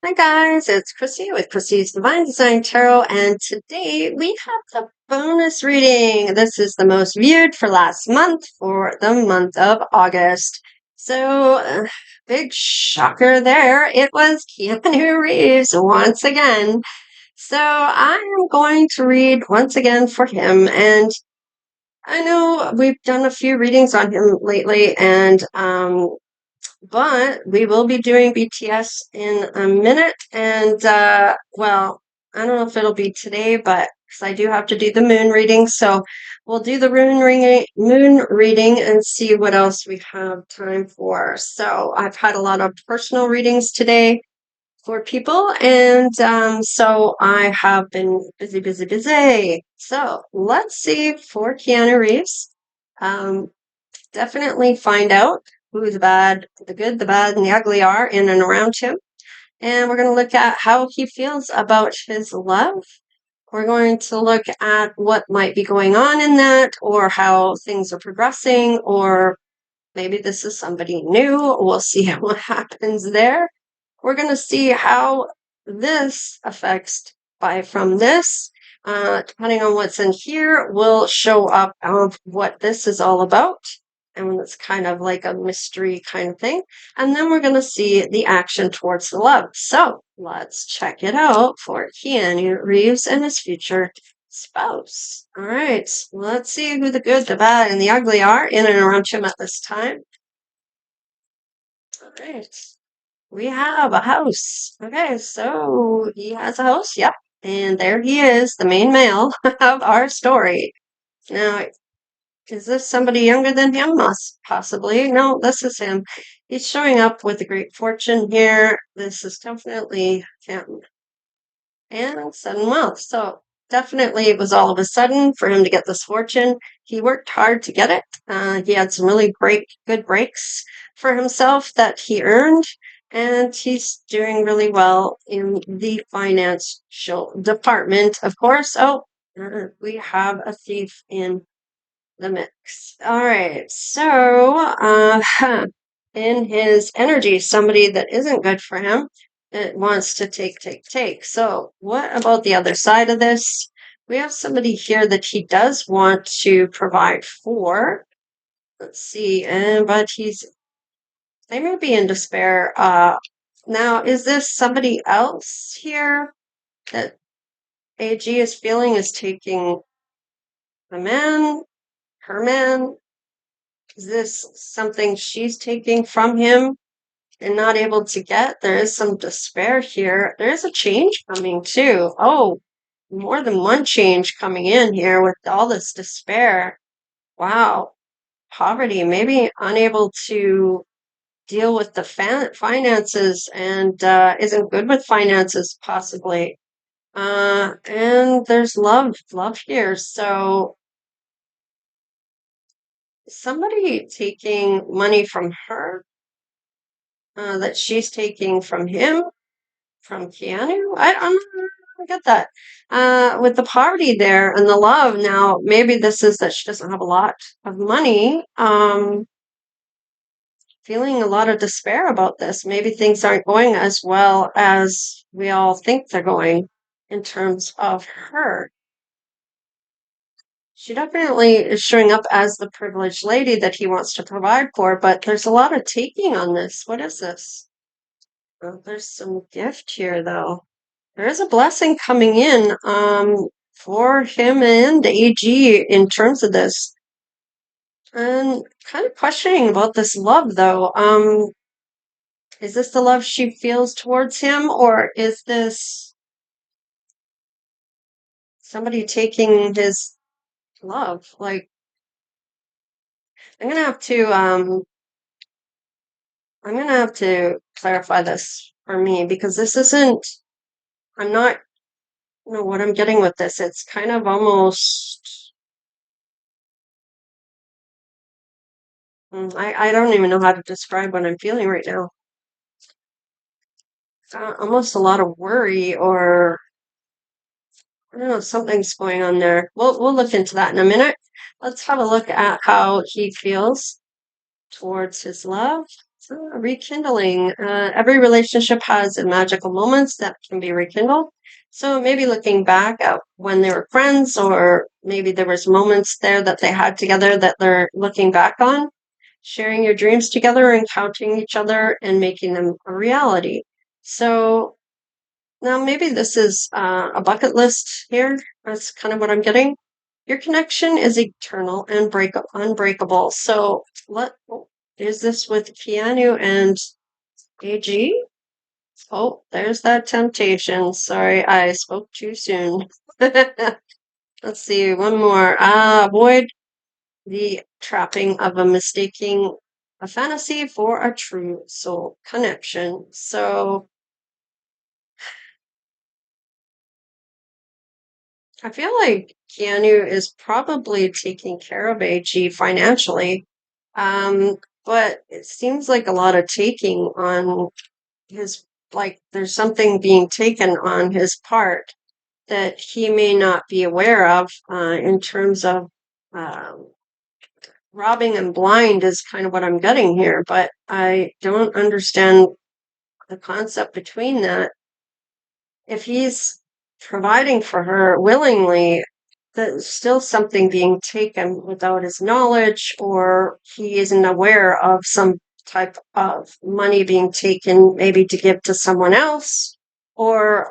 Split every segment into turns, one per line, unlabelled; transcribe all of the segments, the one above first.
Hi guys, it's Chrissie with Chrissie's Divine Design Tarot, and today we have the bonus reading. This is the most viewed for last month for the month of August. So, big shocker there. It was Keanu Reeves once again. So, I am going to read once again for him, and I know we've done a few readings on him lately, and but we will be doing BTS in a minute. And, well, I don't know if it'll be today, but because I do have to do the moon reading. So we'll do the moon reading and see what else we have time for. So I've had a lot of personal readings today for people. And so I have been busy, busy, busy. So let's see for Keanu Reeves. Um, Definitely find out who the bad, the good, the bad, and the ugly are in and around him. And we're going to look at how he feels about his love. We're going to look at what might be going on in that, or how things are progressing, or maybe this is somebody new. We'll see what happens there. We're going to see how this affects from this. Depending on what's in here, will show up of what this is all about. And it's kind of like a mystery kind of thing. And then we're going to see the action towards the love. So let's check it out for Keanu Reeves and his future spouse. All right, let's see who the good, the bad, and the ugly are in and around him at this time. All right. We have a house. Okay, so he has a house. Yep. And there he is, the main male of our story. Now, is this somebody younger than him? Possibly. No, this is him. He's showing up with a great fortune here. This is definitely him. And sudden wealth. So definitely it was all of a sudden for him to get this fortune. He worked hard to get it. He had some really good breaks for himself that he earned. And he's doing really well in the financial department, of course. Oh, we have a thief in the mix. All right. So, in his energy, somebody that isn't good for him, it wants to take, take, take. So, what about the other side of this? We have somebody here that he does want to provide for. Let's see, and but they may be in despair. Now, is this somebody else here that AG is feeling is taking the man, her man? Is this something she's taking from him and not able to get? There is some despair here. There is a change coming too. Oh, more than one change coming in here with all this despair. Wow. Poverty, maybe unable to deal with the finances and isn't good with finances, possibly. And there's love here. So somebody taking money from her that she's taking from him, from Keanu. I don't get that. With the poverty there and the love, now maybe this is that she doesn't have a lot of money. Feeling a lot of despair about this. Maybe things aren't going as well as we all think they're going in terms of her. She definitely is showing up as the privileged lady that he wants to provide for, but there's a lot of taking on this. What is this? Oh, there's some gift here, though. There is a blessing coming in for him and AG in terms of this. And kind of questioning about this love, though. Is this the love she feels towards him, or is this somebody taking his love? Like, I'm gonna have to I'm gonna have to clarify this for me because this isn't. I'm not. Know what I'm getting with this. It's kind of almost. I don't even know how to describe what I'm feeling right now. Almost a lot of worry or I don't know, something's going on there. We'll look into that in a minute. Let's have a look at how he feels towards his love. Rekindling. Every relationship has magical moments that can be rekindled. So maybe looking back at when they were friends, or maybe there was moments there that they had together that they're looking back on, sharing your dreams together and counting each other and making them a reality. So now maybe this is a bucket list here. That's kind of what I'm getting. Your connection is eternal and unbreakable. So what is this with Keanu and AG? Oh, there's that temptation. Sorry, I spoke too soon. Let's see, one more. Avoid the trapping of a mistaking a fantasy for a true soul connection. So I feel like Keanu is probably taking care of AG financially. Um, but it seems like a lot of taking on his, like there's something being taken on his part that he may not be aware of in terms of um, robbing and blind is kind of what I'm getting here, but I don't understand the concept between that. If he's providing for her willingly, there's still something being taken without his knowledge, or he isn't aware of some type of money being taken, maybe to give to someone else, or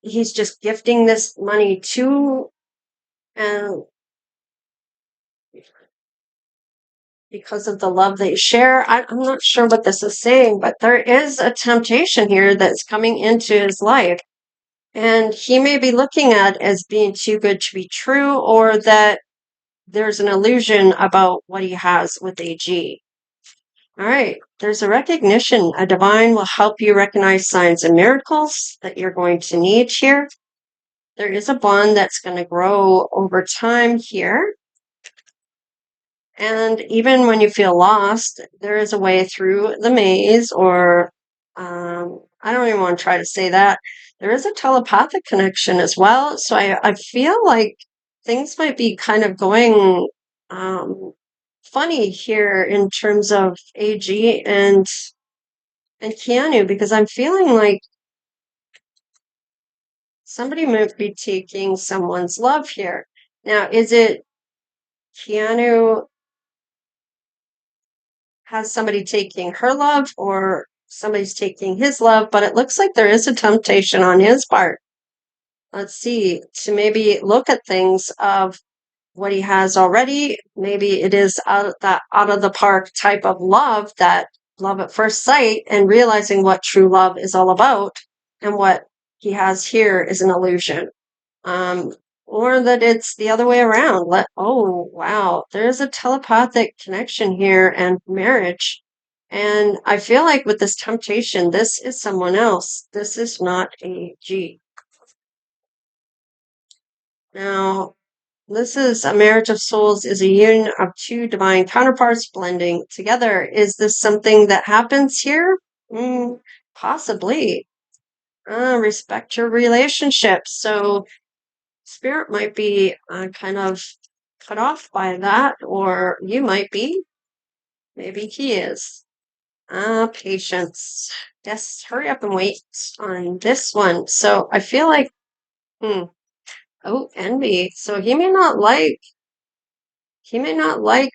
he's just gifting this money to, and because of the love they share. I'm not sure what this is saying, but there is a temptation here that's coming into his life. And he may be looking at as being too good to be true, or that there's an illusion about what he has with AG. All right, there's a recognition. A divine will help you recognize signs and miracles that you're going to need here. There is a bond that's going to grow over time here. And even when you feel lost, there is a way through the maze, or I don't even want to try to say that. There is a telepathic connection as well. So I feel like things might be kind of going funny here in terms of AG and Keanu, because I'm feeling like somebody might be taking someone's love here. Now, is it Keanu has somebody taking her love, or somebody's taking his love? But it looks like there is a temptation on his part. Let's see, to maybe look at things of what he has already. Maybe it is that out of the park type of love, that love at first sight, and realizing what true love is all about, and what he has here is an illusion. Um, or that it's the other way around. Oh, wow, there's a telepathic connection here and marriage. And I feel like with this temptation, this is someone else. This is not AG. Now, this is a marriage of souls, is a union of two divine counterparts blending together. Is this something that happens here? Possibly. Respect your relationship. So spirit might be kind of cut off by that, or you might be. Maybe he is. Patience. Yes, hurry up and wait on this one. So I feel like, oh, envy. So he may not like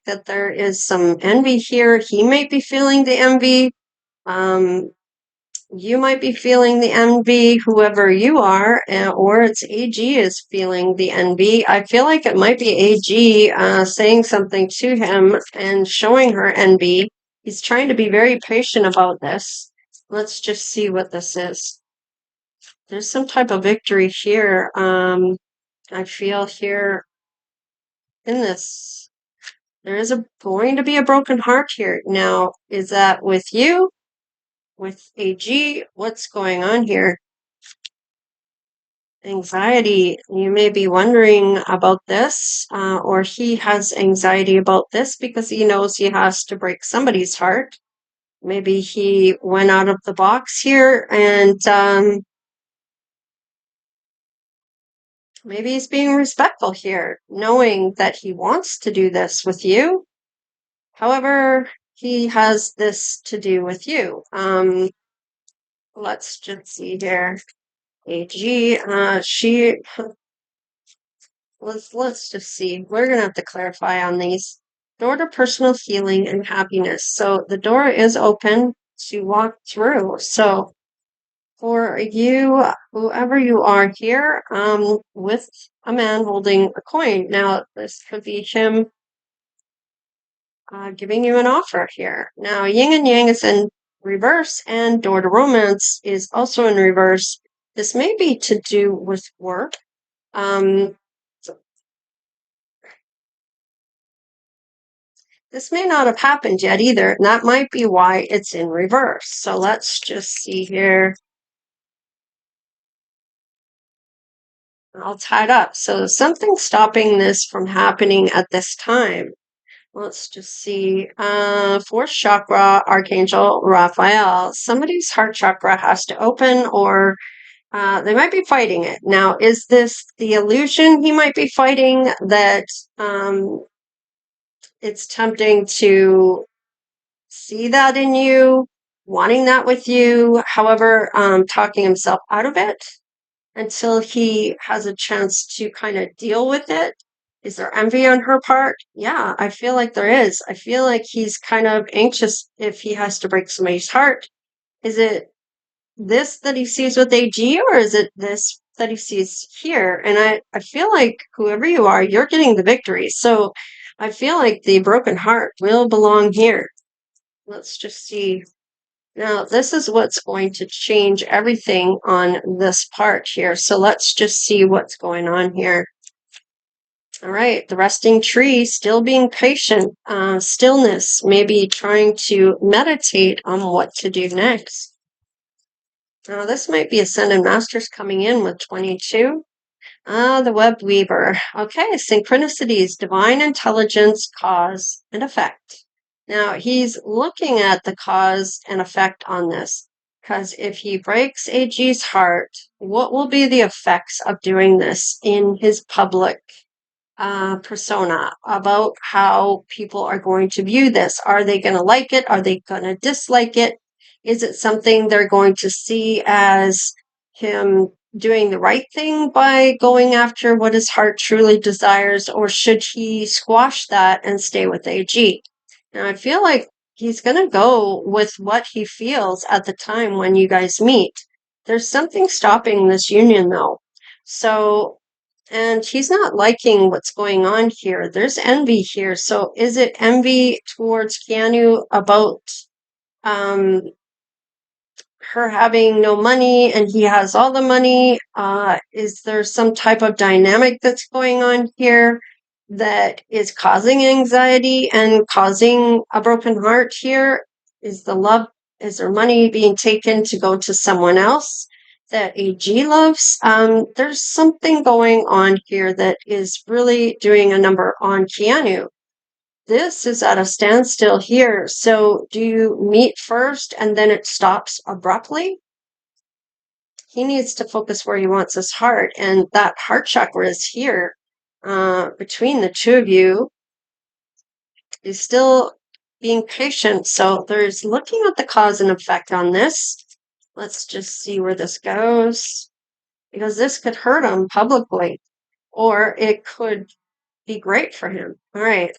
that there is some envy here. He might be feeling the envy. Um, you might be feeling the envy, whoever you are, or it's AG is feeling the envy. I feel like it might be AG saying something to him and showing her envy. He's trying to be very patient about this. Let's just see what this is. There's some type of victory here. I feel here in this. There is going to be a broken heart here. Now, is that with you? With AG? What's going on here? Anxiety. You may be wondering about this, or he has anxiety about this because he knows he has to break somebody's heart. Maybe he went out of the box here, and maybe he's being respectful here, knowing that he wants to do this with you. However, he has this to do with you. Let's just see here. AG, let's just see. We're gonna have to clarify on these. Door to personal healing and happiness. So the door is open to walk through. So for you, whoever you are here, with a man holding a coin. Now, this could be him giving you an offer here. Now, yin and yang is in reverse, and door to romance is also in reverse. This may be to do with work. So this may not have happened yet either, and that might be why it's in reverse. So let's just see here. All tied up. So something's stopping this from happening at this time. Let's just see. Fourth chakra, Archangel Raphael. Somebody's heart chakra has to open, or they might be fighting it. Now, is this the illusion he might be fighting that it's tempting to see that in you, wanting that with you, however, talking himself out of it until he has a chance to kind of deal with it? Is there envy on her part? Yeah, I feel like there is. I feel like he's kind of anxious if he has to break somebody's heart. Is it this that he sees with AG, or is it this that he sees here? And I feel like whoever you are, you're getting the victory. So I feel like the broken heart will belong here. Let's just see. Now, this is what's going to change everything on this part here. So let's just see what's going on here. All right, the resting tree, still being patient, stillness, maybe trying to meditate on what to do next. Now, this might be Ascended Masters coming in with 22. The web weaver. Okay, synchronicities, divine intelligence, cause and effect. Now, he's looking at the cause and effect on this, because if he breaks AG's heart, what will be the effects of doing this in his public persona, about how people are going to view this? Are they going to like it? Are they going to dislike it? Is it something they're going to see as him doing the right thing by going after what his heart truly desires, or should he squash that and stay with AG? And I feel like he's going to go with what he feels at the time when you guys meet. There's something stopping this union, though. So, and he's not liking what's going on here. There's envy here. So is it envy towards Keanu about her having no money and he has all the money? Is there some type of dynamic that's going on here that is causing anxiety and causing a broken heart here? Is there money being taken to go to someone else that AG loves? There's something going on here that is really doing a number on Keanu. This is at a standstill here. So do you meet first and then it stops abruptly? He needs to focus where he wants his heart, and that heart chakra is here. Between the two of you, is still being patient. So there's looking at the cause and effect on this. Let's just see where this goes, because this could hurt him publicly, or it could be great for him. All right.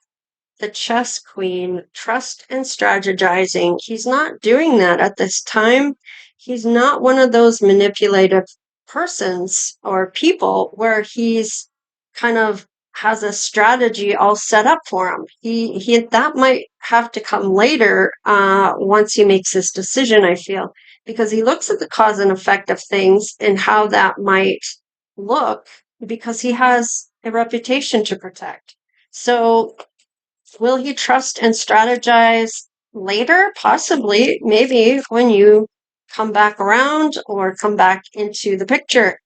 The chess queen, trust and strategizing. He's not doing that at this time. He's not one of those manipulative persons or people where he's kind of has a strategy all set up for him. He that might have to come later, once he makes his decision, I feel, because he looks at the cause and effect of things and how that might look, because he has a reputation to protect. So will he trust and strategize later? Possibly, maybe when you come back around or come back into the picture.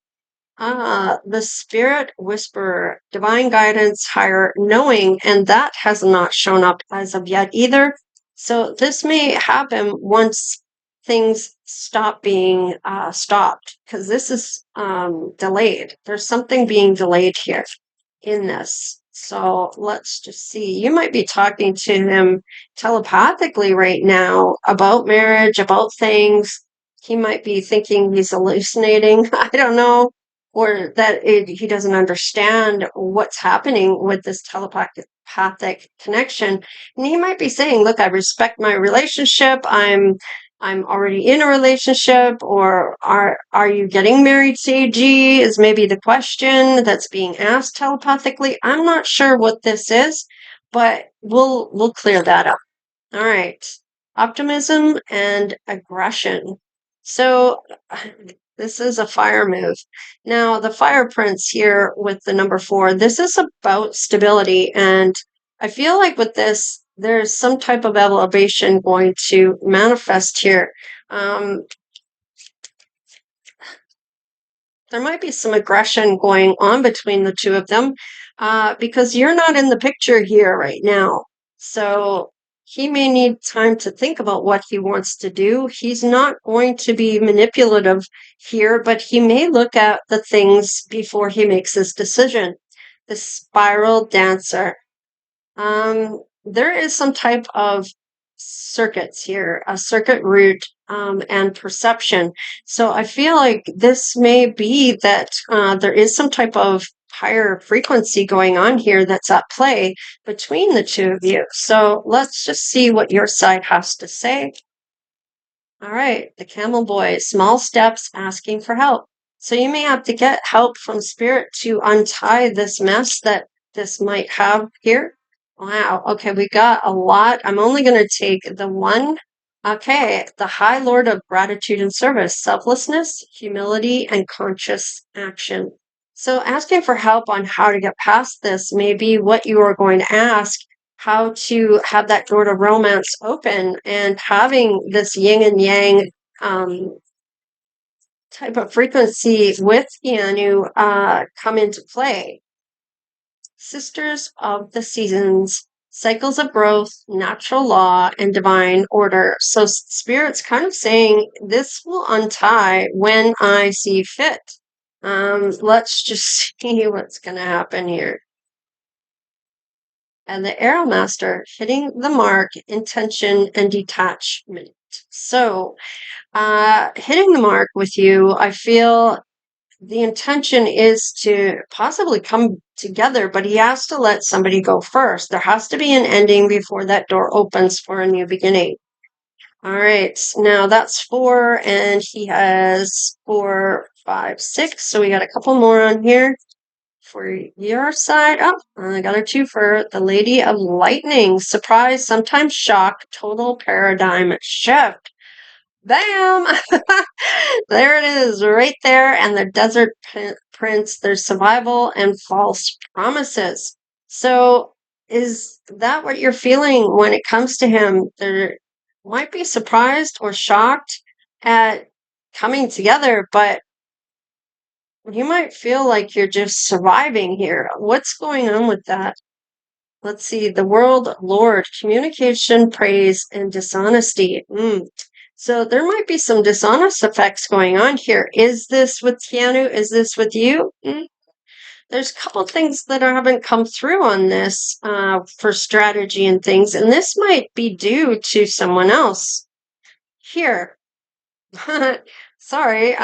The spirit whisperer, divine guidance, higher knowing, and that has not shown up as of yet either. So this may happen once things stop being stopped, because this is delayed. There's something being delayed here in this. So let's just see. You might be talking to him telepathically right now about marriage, about things. He might be thinking he's hallucinating. I don't know. Or that he doesn't understand what's happening with this telepathic connection. And he might be saying, look, I respect my relationship. I'm already in a relationship, or are you getting married, Seiji, is maybe the question that's being asked telepathically. I'm not sure what this is, but we'll clear that up. All right. Optimism and aggression. So this is a fire move. Now, the fire prince here with the number 4, this is about stability. And I feel like with this, there's some type of elevation going to manifest here. There might be some aggression going on between the two of them because you're not in the picture here right now. So he may need time to think about what he wants to do. He's not going to be manipulative here, but he may look at the things before he makes his decision. The spiral dancer. There is some type of circuits here, a circuit root and perception. So I feel like this may be that there is some type of higher frequency going on here that's at play between the two of you. So let's just see what your side has to say. All right, the camel boy, small steps asking for help. So you may have to get help from spirit to untie this mess that this might have here. Wow, okay, we got a lot. I'm only going to take the one. Okay, the High Lord of Gratitude and Service, selflessness, humility, and conscious action. So asking for help on how to get past this may be what you are going to ask, how to have that door to romance open, and having this yin and yang type of frequency with Keanu come into play. Sisters of the Seasons, cycles of growth, natural law, and divine order. So Spirit's kind of saying this will untie when I see fit. Let's just see what's going to happen here. And the Arrow Master, hitting the mark, intention, and detachment. So, hitting the mark with you, I feel the intention is to possibly come together, but he has to let somebody go first. There has to be an ending before that door opens for a new beginning. All right, now that's 4, and he has 4, 5, 6. So we got a couple more on here. For your side, oh, I got a 2 for the Lady of Lightning. Surprise, sometimes shock, total paradigm shift. Bam! There it is, right there. And the Desert Prince, there's survival and false promises. So, is that what you're feeling when it comes to him? There might be surprised or shocked at coming together, but you might feel like you're just surviving here. What's going on with that? Let's see. The World Lord, communication, praise, and dishonesty. So there might be some dishonest effects going on here. Is this with Keanu? Is this with you? There's a couple things that haven't come through on this for strategy and things, and this might be due to someone else. Here, sorry,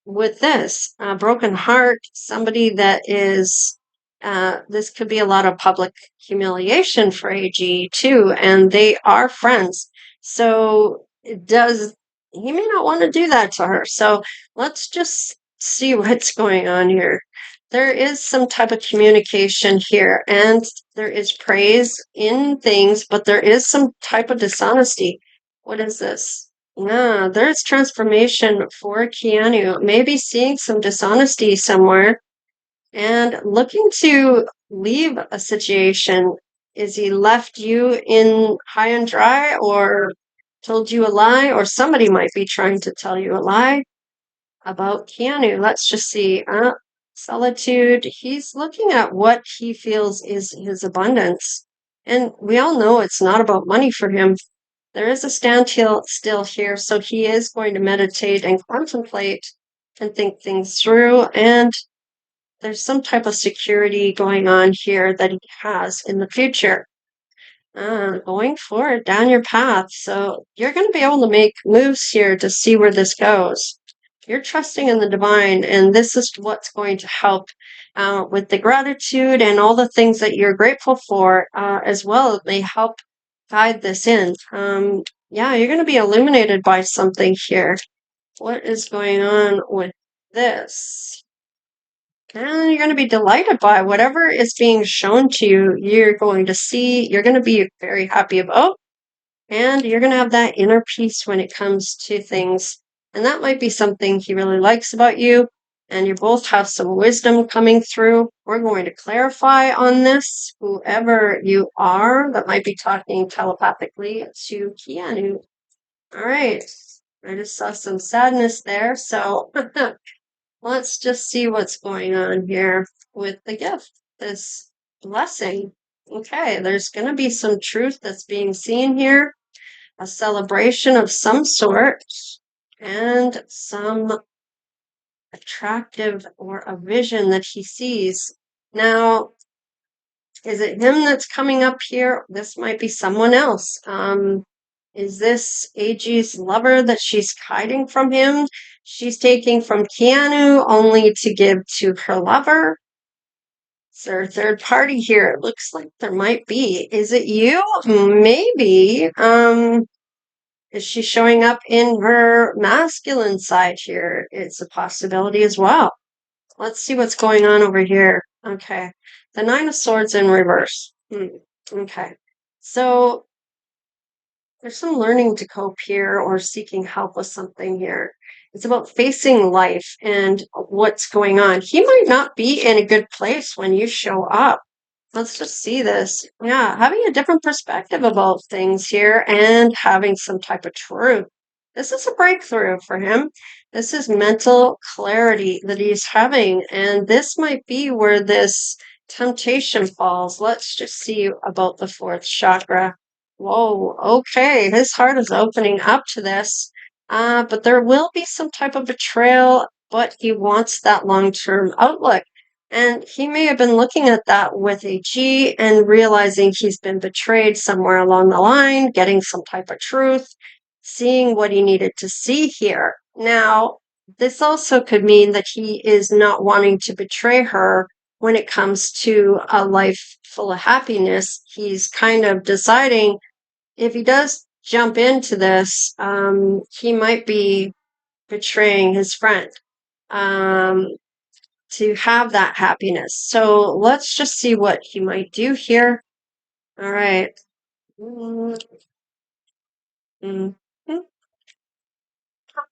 with this broken heart, somebody that is this could be a lot of public humiliation for AG too, and they are friends, so it does he may not want to do that to her. So let's just see what's going on here. There is some type of communication here, and there is praise in things, but there is some type of dishonesty. What is this? Yeah, there's transformation for Keanu. Maybe seeing some dishonesty somewhere and looking to leave a situation. Is he left you in high and dry, or told you a lie, or somebody might be trying to tell you a lie about Keanu? Let's just see. Solitude. He's looking at what he feels is his abundance. And we all know it's not about money for him. There is a standstill still here, so he is going to meditate and contemplate and think things through. And there's some type of security going on here that he has in the future. Going forward down your path. So you're going to be able to make moves here to see where this goes. You're trusting in the divine, and this is what's going to help with the gratitude and all the things that you're grateful for as well. It may help guide this in. Yeah, you're going to be illuminated by something here. What is going on with this? And you're going to be delighted by whatever is being shown to you. You're going to see, you're going to be very happy about, and you're going to have that inner peace when it comes to things. And that might be something he really likes about you. And you both have some wisdom coming through. We're going to clarify on this, whoever you are that might be talking telepathically to Keanu. All right. I just saw some sadness there. So let's just see what's going on here with the gift, this blessing. Okay, there's going to be some truth that's being seen here, a celebration of some sort, and some attractive or a vision that he sees. Now, is it him that's coming up here? This might be someone else. Is this AG's lover that she's hiding from him? She's taking from Keanu only to give to her lover. Is there a third party here? It looks like there might be. Is it you? Maybe. Is she showing up in her masculine side here? It's a possibility as well. Let's see what's going on over here. Okay. The Nine of Swords in reverse. Okay. So there's some learning to cope here or seeking help with something here. It's about facing life and what's going on. He might not be in a good place when you show up. Let's just see this. Yeah, having a different perspective about things here and having some type of truth. This is a breakthrough for him. This is mental clarity that he's having, and this might be where this temptation falls. Let's just see about the fourth chakra. Whoa, okay. His heart is opening up to this, but there will be some type of betrayal, but he wants that long-term outlook. And he may have been looking at that with a G and realizing he's been betrayed somewhere along the line, getting some type of truth, seeing what he needed to see here. Now, this also could mean that he is not wanting to betray her when it comes to a life full of happiness. He's kind of deciding if he does jump into this, he might be betraying his friend. To have that happiness. So let's just see what he might do here. All right. Mm-hmm.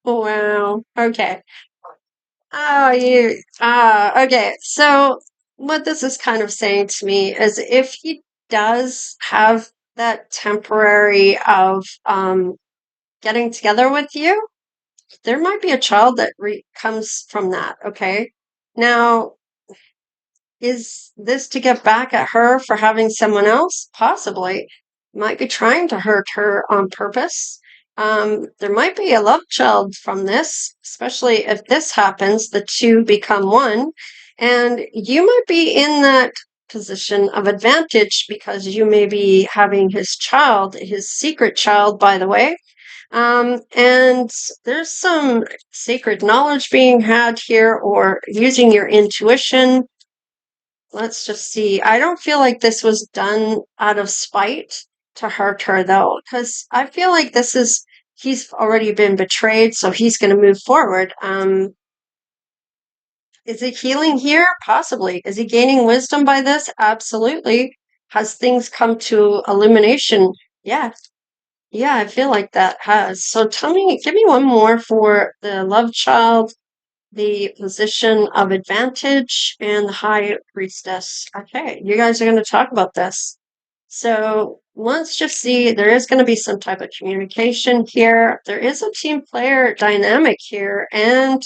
Wow. Okay. Okay. So what this is kind of saying to me is if he does have that temporary of getting together with you, there might be a child that comes from that. Okay. Now, is this to get back at her for having someone else? Possibly. Might be trying to hurt her on purpose. There might be a love child from this, especially if this happens, the two become one. And you might be in that position of advantage because you may be having his child, his secret child, by the way. And there's some sacred knowledge being had here or using your intuition. Let's just see. I don't feel like this was done out of spite to hurt her, though, because I feel like he's already been betrayed, so he's going to move forward. Is it healing here? Possibly. Is he gaining wisdom by this? Absolutely. Has things come to illumination? Yeah. Yeah, I feel like that has. So give me one more for the love child, the position of advantage, and the high priestess. Okay, you guys are going to talk about this. So let's just see, there is going to be some type of communication here. There is a team player dynamic here, and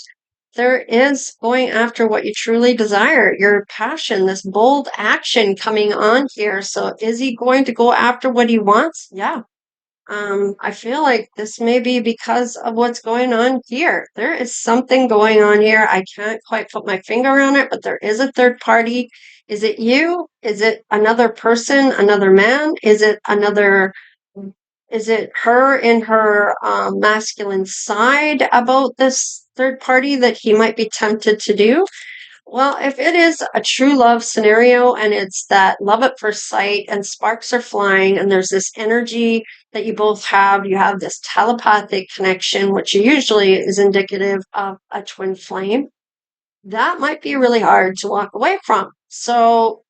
there is going after what you truly desire, your passion, this bold action coming on here. So is he going to go after what he wants? Yeah. I feel like this may be because of what's going on here. There is something going on here. I can't quite put my finger on it, but there is a third party. Is it you? Is it another person, another man? Is it her in her masculine side about this third party that he might be tempted to do? Well, if it is a true love scenario and it's that love at first sight and sparks are flying and there's this energy that you have this telepathic connection, which usually is indicative of a twin flame, that might be really hard to walk away from. So,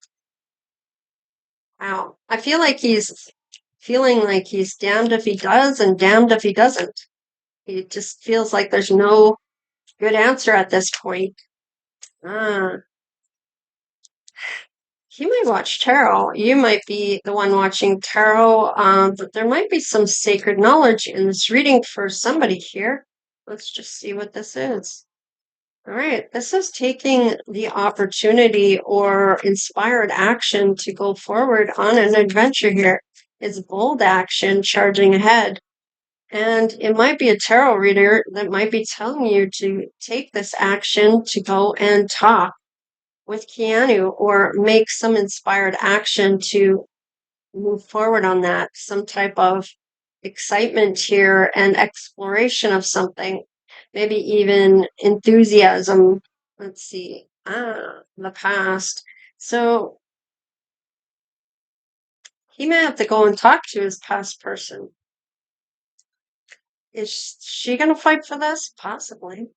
wow, I feel like he's feeling like he's damned if he does and damned if he doesn't. He just feels like there's no good answer at this point. Ah. You might watch tarot. You might be the one watching tarot, but there might be some sacred knowledge in this reading for somebody here. Let's just see what this is. All right, this is taking the opportunity or inspired action to go forward on an adventure here. It's bold action, charging ahead. And it might be a tarot reader that might be telling you to take this action to go and talk with Keanu or make some inspired action to move forward on that, some type of excitement here and exploration of something, maybe even enthusiasm. Let's see, the past. So he may have to go and talk to his past person. Is she going to fight for this? Possibly.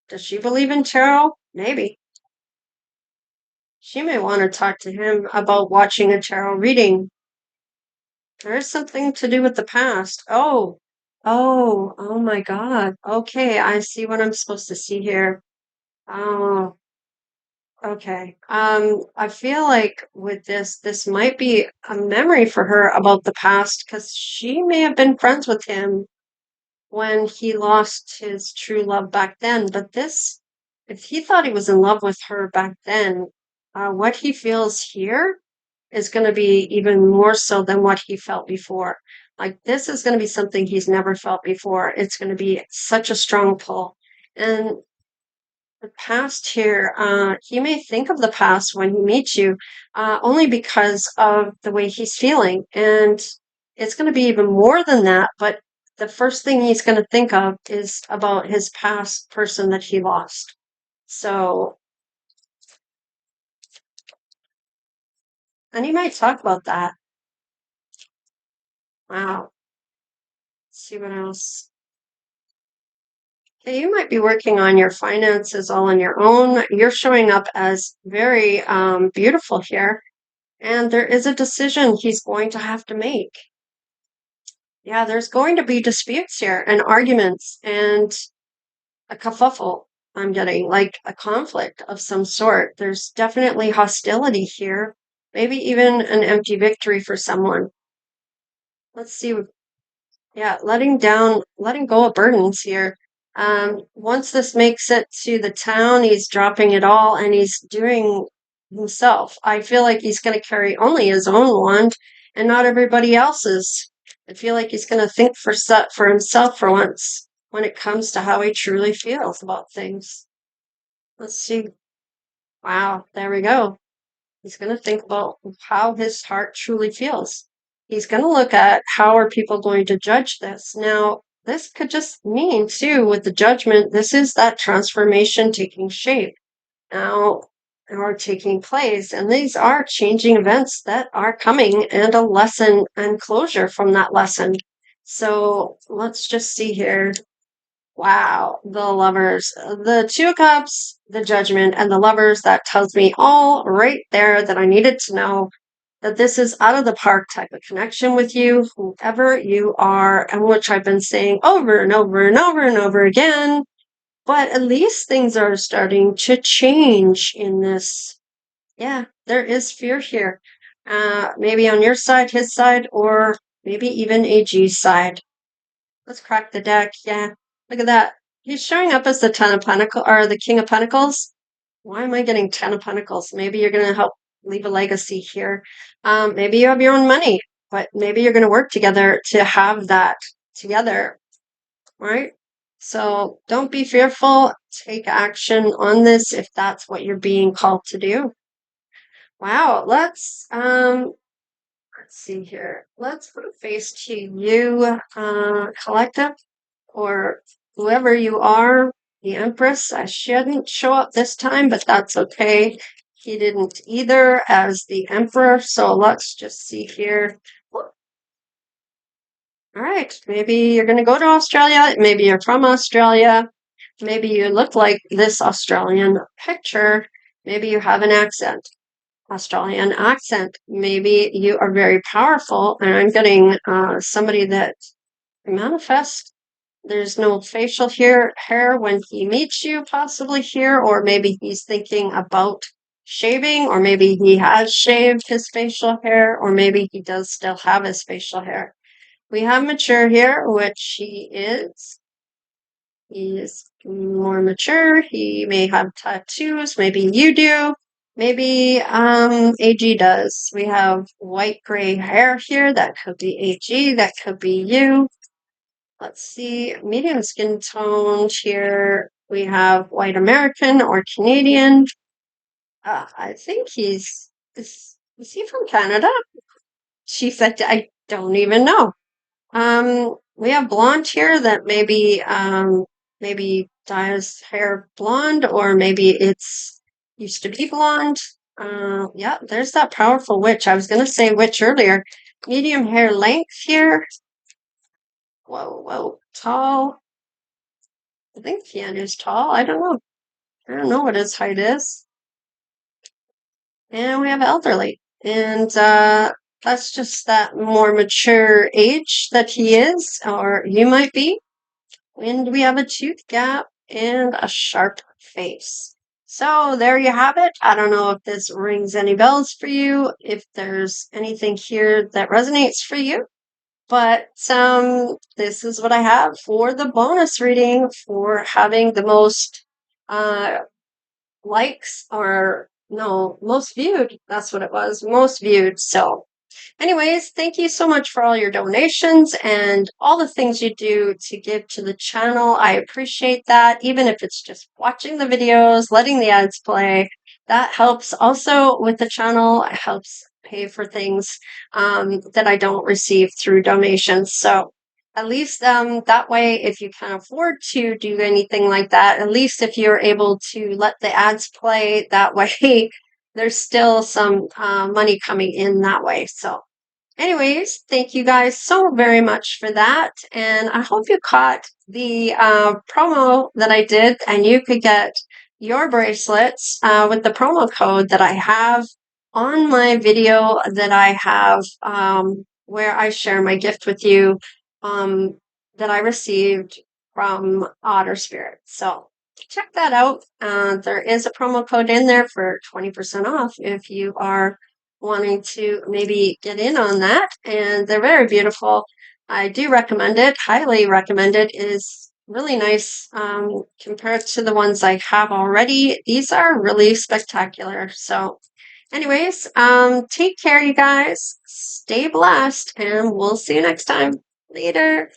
Does she believe in tarot? Maybe. She may want to talk to him about watching a tarot reading. There is something to do with the past. Oh my God. Okay, I see what I'm supposed to see here. Oh, okay. I feel like with this might be a memory for her about the past because she may have been friends with him when he lost his true love back then. But this, if he thought he was in love with her back then, what he feels here is going to be even more so than what he felt before. Like this is going to be something he's never felt before. It's going to be such a strong pull. And the past here, he may think of the past when he meets you, only because of the way he's feeling. And it's going to be even more than that. But the first thing he's going to think of is about his past person that he lost. So, and he might talk about that. Wow. Let's see what else. Okay, you might be working on your finances all on your own. You're showing up as very beautiful here. And there is a decision he's going to have to make. Yeah, there's going to be disputes here and arguments and a kerfuffle. I'm getting like a conflict of some sort. There's definitely hostility here, maybe even an empty victory for someone. Let's see. Yeah, letting go of burdens here. Once this makes it to the town, he's dropping it all and he's doing himself. I feel like he's going to carry only his own wand and not everybody else's. I feel like he's going to think for himself for once when it comes to how he truly feels about things. Let's see. Wow, there we go. He's going to think about how his heart truly feels. He's going to look at how are people going to judge this. Now, this could just mean, too, with the judgment, this is that transformation taking shape now or taking place. And these are changing events that are coming and a lesson and closure from that lesson. So let's just see here. Wow, the lovers, the two of cups, the judgment, and the lovers, that tells me all right there that I needed to know that this is out of the park type of connection with you, whoever you are, and which I've been saying over and over and over and over again. But at least things are starting to change in this. Yeah, there is fear here. Maybe on your side, his side, or maybe even AG's side. Let's crack the deck. Yeah, look at that. He's showing up as the Ten of Pentacles or the King of Pentacles. Why am I getting Ten of Pentacles? Maybe you're going to help leave a legacy here. Maybe you have your own money. but maybe you're going to work together to have that together, right? So don't be fearful. Take action on this if that's what you're being called to do. Wow, let's see here. Let's put a face to you, collective, or whoever you are. The Empress. I shouldn't show up this time, but that's okay. He didn't either as the Emperor. So let's just see here. All right, maybe you're going to go to Australia. Maybe you're from Australia. Maybe you look like this Australian picture. Maybe you have an accent. Australian accent. Maybe you are very powerful, and I'm getting somebody that manifests. There's no facial hair when he meets you, possibly here, or maybe he's thinking about shaving, or maybe he has shaved his facial hair, or maybe he does still have his facial hair. We have mature here, which he is. He is more mature. He may have tattoos. Maybe you do. Maybe AG does. We have white gray hair here. That could be AG. That could be you. Let's see. Medium skin tone here. We have white American or Canadian. I think is he from Canada? She said, I don't even know. We have blonde here that maybe dyes hair blonde, or maybe it's used to be blonde. Yeah, there's that powerful witch. I was gonna say witch earlier. Medium hair length here. Whoa, whoa, tall. I think Keanu's tall. I don't know. I don't know what his height is. And we have elderly. And that's just that more mature age that he is, or you might be. And we have a tooth gap and a sharp face. So there you have it. I don't know if this rings any bells for you, if there's anything here that resonates for you, but this is what I have for the bonus reading for having the most uh, likes, or no, most viewed. That's what it was, most viewed. So anyways, thank you so much for all your donations and all the things you do to give to the channel. I appreciate that. Even if it's just watching the videos, letting the ads play, that helps also with the channel. It helps pay for things that I don't receive through donations. So at least that way, if you can't afford to do anything like that, at least if you're able to let the ads play that way, there's still some money coming in that way. So anyways, thank you guys so very much for that. And I hope you caught the promo that I did, and you could get your bracelets with the promo code that I have on my video that I have where I share my gift with you that I received from Otter Spirit. So check that out. There is a promo code in there for 20% off if you are wanting to maybe get in on that. And they're very beautiful. I do recommend it, highly recommend it. It is really nice compared to the ones I have already. These are really spectacular. So anyways, take care, you guys. Stay blessed, and we'll see you next time. Later.